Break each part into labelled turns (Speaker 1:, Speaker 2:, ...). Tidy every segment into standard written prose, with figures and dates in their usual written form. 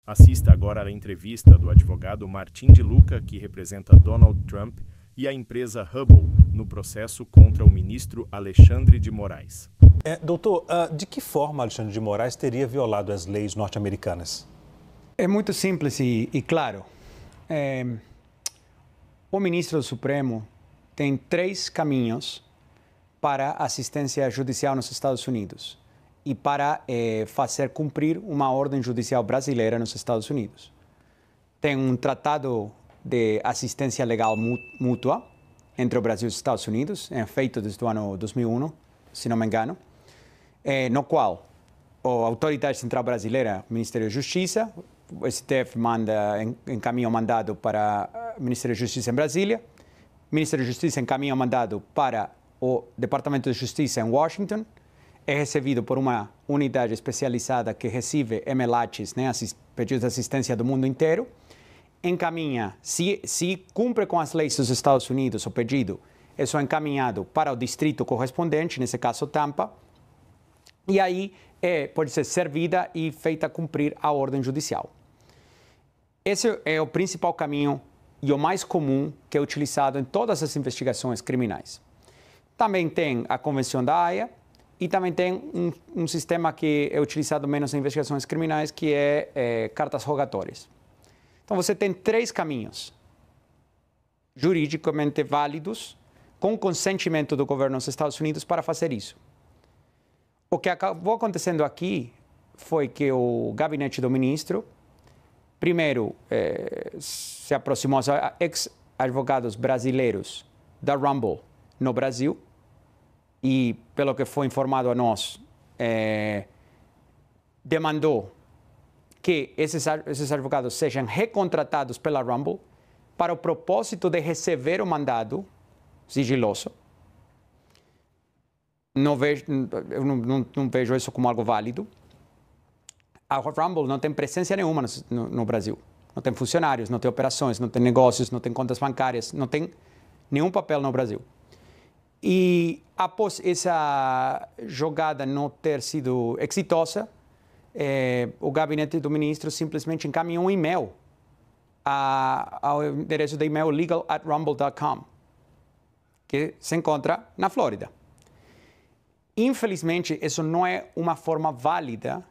Speaker 1: Assista agora à entrevista do advogado Martim de Luca, que representa Donald Trump e a empresa Hubble no processo contra o ministro Alexandre de Moraes.
Speaker 2: Doutor, de que forma Alexandre de Moraes teria violado as leis norte-americanas?
Speaker 3: É muito simples e claro. O ministro do Supremo tem 3 caminhos para assistência judicial nos Estados Unidos e para fazer cumprir uma ordem judicial brasileira nos Estados Unidos. Tem um tratado de assistência legal mútua entre o Brasil e os Estados Unidos, feito desde o ano 2001, se não me engano, no qual a Autoridade Central Brasileira, o Ministério da Justiça, o STF encaminha o mandado para o Ministério da Justiça em Brasília, o Ministério da Justiça encaminha o mandado para o Departamento de Justiça em Washington, é recebido por uma unidade especializada que recebe MLATs, pedidos de assistência do mundo inteiro, encaminha, se cumpre com as leis dos Estados Unidos o pedido, é só encaminhado para o distrito correspondente, nesse caso Tampa, e aí pode ser servida e feita cumprir a ordem judicial. Esse é o principal caminho e o mais comum que é utilizado em todas as investigações criminais. Também tem a Convenção da Haia e também tem um sistema que é utilizado menos em investigações criminais, que é cartas rogatórias. Então, você tem 3 caminhos juridicamente válidos, com consentimento do governo dos Estados Unidos para fazer isso. O que acabou acontecendo aqui foi que o gabinete do ministro, primeiro, se aproximou aos ex-advogados brasileiros da Rumble no Brasil e, pelo que foi informado a nós, demandou que esses advogados sejam recontratados pela Rumble para o propósito de receber o mandado sigiloso. Eu não vejo isso como algo válido. A Rumble não tem presença nenhuma no Brasil. Não tem funcionários, não tem operações, não tem negócios, não tem contas bancárias, não tem nenhum papel no Brasil. E após essa jogada não ter sido exitosa, o gabinete do ministro simplesmente encaminhou um e-mail ao endereço de e-mail legal@rumble.com, que se encontra na Flórida. Infelizmente, isso não é uma forma válida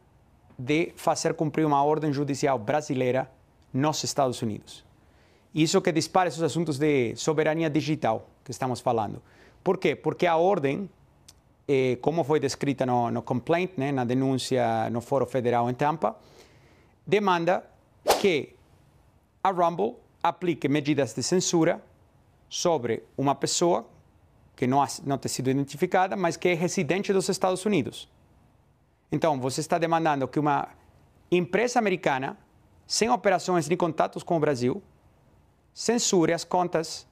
Speaker 3: de fazer cumprir uma ordem judicial brasileira nos Estados Unidos. Isso que dispara esses assuntos de soberania digital que estamos falando. Por quê? Porque a ordem, como foi descrita no complaint, na denúncia no Fórum Federal em Tampa, demanda que a Rumble aplique medidas de censura sobre uma pessoa que não tem sido identificada, mas que é residente dos Estados Unidos. Então, você está demandando que uma empresa americana, sem operações nem contatos com o Brasil, censure as contas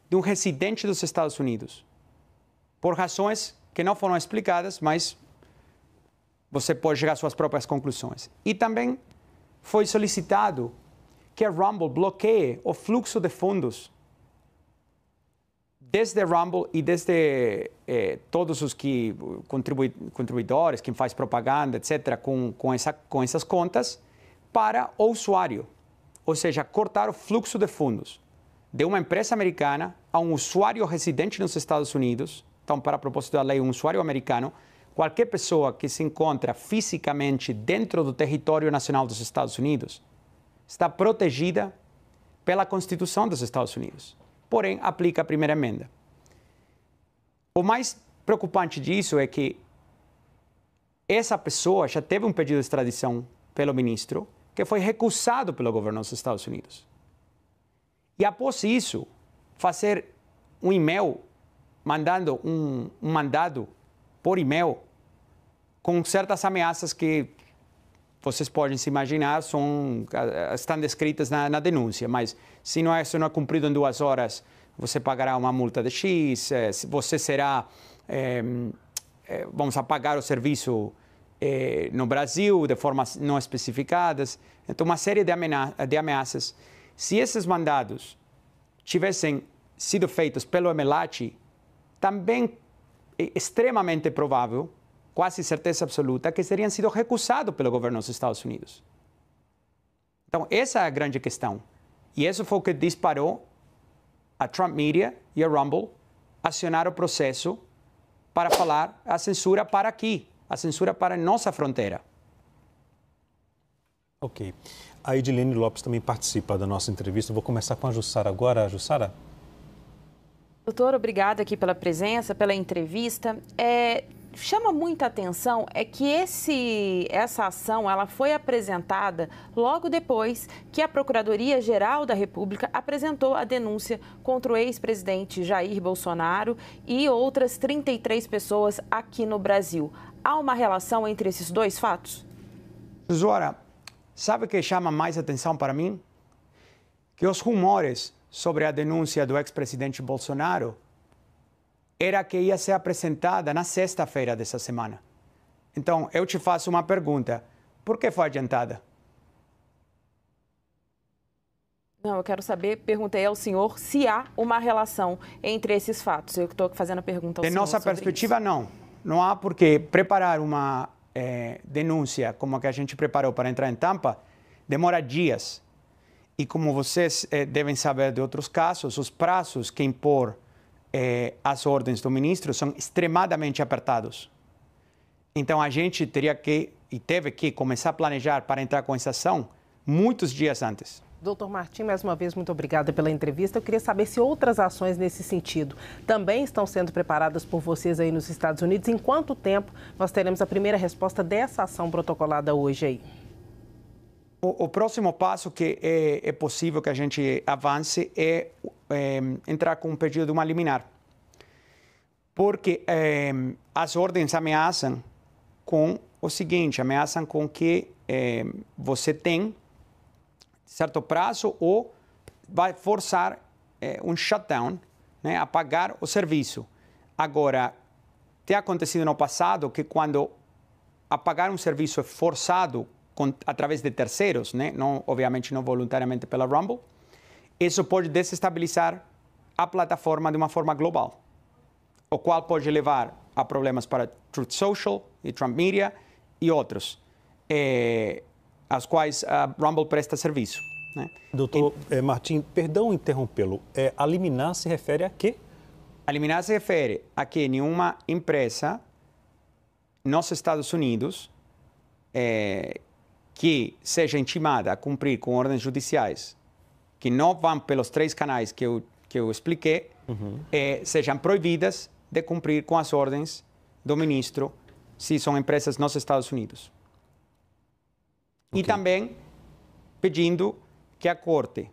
Speaker 3: de um residente dos Estados Unidos, por razões que não foram explicadas, mas você pode chegar às suas próprias conclusões. E também foi solicitado que a Rumble bloqueie o fluxo de fundos desde a Rumble e desde todos os contribuidores, quem faz propaganda, etc., com essas contas, para o usuário. Ou seja, cortar o fluxo de fundos de uma empresa americana a um usuário residente nos Estados Unidos. Então, para propósito da lei, um usuário americano, qualquer pessoa que se encontra fisicamente dentro do território nacional dos Estados Unidos, está protegida pela Constituição dos Estados Unidos. Porém, aplica a primeira emenda. O mais preocupante disso é que essa pessoa já teve um pedido de extradição pelo ministro, que foi recusado pelo governo dos Estados Unidos. E após isso, fazer um e-mail, mandando um mandado por e-mail, com certas ameaças que vocês podem se imaginar, estão descritas na denúncia, mas se não é cumprido em 2 horas, você pagará uma multa de X, você será, vamos apagar o serviço no Brasil de formas não especificadas. Então, uma série de ameaças. Se esses mandados tivessem sido feitos pelo MLAT, também é extremamente provável, quase certeza absoluta, que teriam sido recusados pelo governo dos Estados Unidos. Então, essa é a grande questão. E isso foi o que disparou a Trump Media e a Rumble acionar o processo para falar a censura para aqui, a censura para a nossa fronteira.
Speaker 2: Ok. A Edilene Lopes também participa da nossa entrevista. Vou começar com a Jussara agora. Jussara?
Speaker 4: Doutor, obrigada aqui pela presença, pela entrevista. Chama muita atenção que essa ação ela foi apresentada logo depois que a Procuradoria-Geral da República apresentou a denúncia contra o ex-presidente Jair Bolsonaro e outras 33 pessoas aqui no Brasil. Há uma relação entre esses dois fatos?
Speaker 3: Zora, sabe o que chama mais atenção para mim? Que os rumores sobre a denúncia do ex-presidente Bolsonaro era que ia ser apresentada na sexta-feira dessa semana. Então, eu te faço uma pergunta. Por que foi adiantada?
Speaker 4: Não, eu quero saber, perguntei ao senhor se há uma relação entre esses fatos. Eu estou fazendo a pergunta ao senhor.
Speaker 3: De nossa perspectiva, não. Não há porque preparar uma denúncia como a que a gente preparou para entrar em Tampa demora dias. E como vocês devem saber de outros casos, os prazos que impor as ordens do ministro são extremadamente apertados. Então, a gente teria que e teve que começar a planejar para entrar com essa ação muitos dias antes.
Speaker 5: Doutor Martim, mais uma vez, muito obrigada pela entrevista. Eu queria saber se outras ações nesse sentido também estão sendo preparadas por vocês aí nos Estados Unidos. Em quanto tempo nós teremos a primeira resposta dessa ação protocolada hoje aí?
Speaker 3: O próximo passo que é possível que a gente avance é entrar com um pedido de uma liminar. Porque as ordens ameaçam com o seguinte, ameaçam com que você tem certo prazo ou vai forçar um shutdown, né, apagar o serviço. Agora, tem acontecido no passado que quando apagar um serviço é forçado através de terceiros, né? Não, obviamente não voluntariamente pela Rumble, isso pode desestabilizar a plataforma de uma forma global, o qual pode levar a problemas para Truth Social e Trump Media e outros, aos quais a Rumble presta serviço. Né?
Speaker 2: Doutor Martim, perdão interrompê-lo, a liminar se refere a quê?
Speaker 3: A liminar se refere a que nenhuma empresa nos Estados Unidos que seja intimada a cumprir com ordens judiciais que não vão pelos 3 canais que eu expliquei, sejam proibidas de cumprir com as ordens do ministro se são empresas nos Estados Unidos. Okay. E também pedindo que a Corte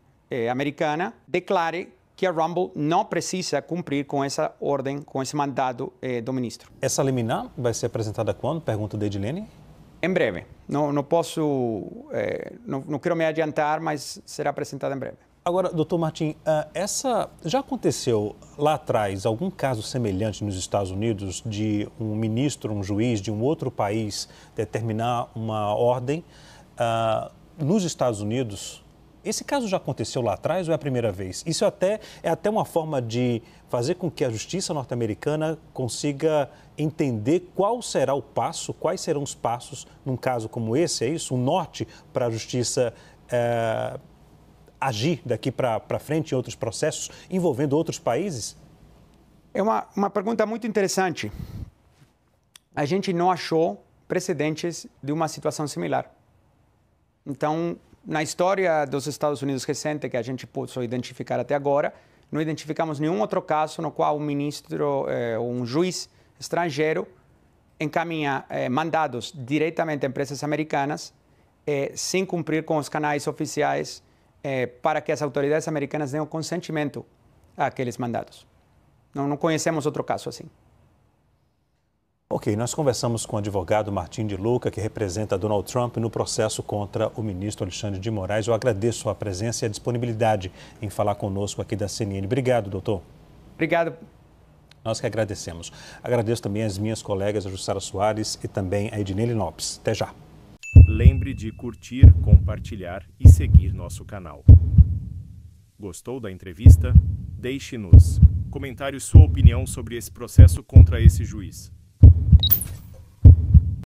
Speaker 3: americana declare que a Rumble não precisa cumprir com essa ordem, com esse mandado do ministro.
Speaker 2: Essa liminar vai ser apresentada quando? Pergunta da Edilene.
Speaker 3: Em breve. Não posso, não quero me adiantar, mas será apresentada em breve.
Speaker 2: Agora, doutor Martim, já aconteceu lá atrás algum caso semelhante nos Estados Unidos de um ministro, um juiz de um outro país determinar uma ordem nos Estados Unidos? Esse caso já aconteceu lá atrás ou é a primeira vez? Isso é até uma forma de fazer com que a justiça norte-americana consiga entender qual será o passo, quais serão os passos num caso como esse, é isso? Um norte para a justiça agir daqui para frente em outros processos envolvendo outros países?
Speaker 3: É uma pergunta muito interessante. A gente não achou precedentes de uma situação similar. Então, na história dos Estados Unidos recente, que a gente pôde identificar até agora, não identificamos nenhum outro caso no qual um ministro ou um juiz estrangeiro encaminha mandados diretamente a empresas americanas sem cumprir com os canais oficiais para que as autoridades americanas deem o consentimento àqueles mandados. Não conhecemos outro caso assim.
Speaker 2: Ok, nós conversamos com o advogado Martim de Luca, que representa Donald Trump no processo contra o ministro Alexandre de Moraes. Eu agradeço a presença e a disponibilidade em falar conosco aqui da CNN. Obrigado, doutor.
Speaker 3: Obrigado.
Speaker 2: Nós que agradecemos. Agradeço também as minhas colegas, a Jussara Soares e também a Edilene Lopes. Até já.
Speaker 1: Lembre de curtir, compartilhar e seguir nosso canal. Gostou da entrevista? Deixe nos comentários sua opinião sobre esse processo contra esse juiz.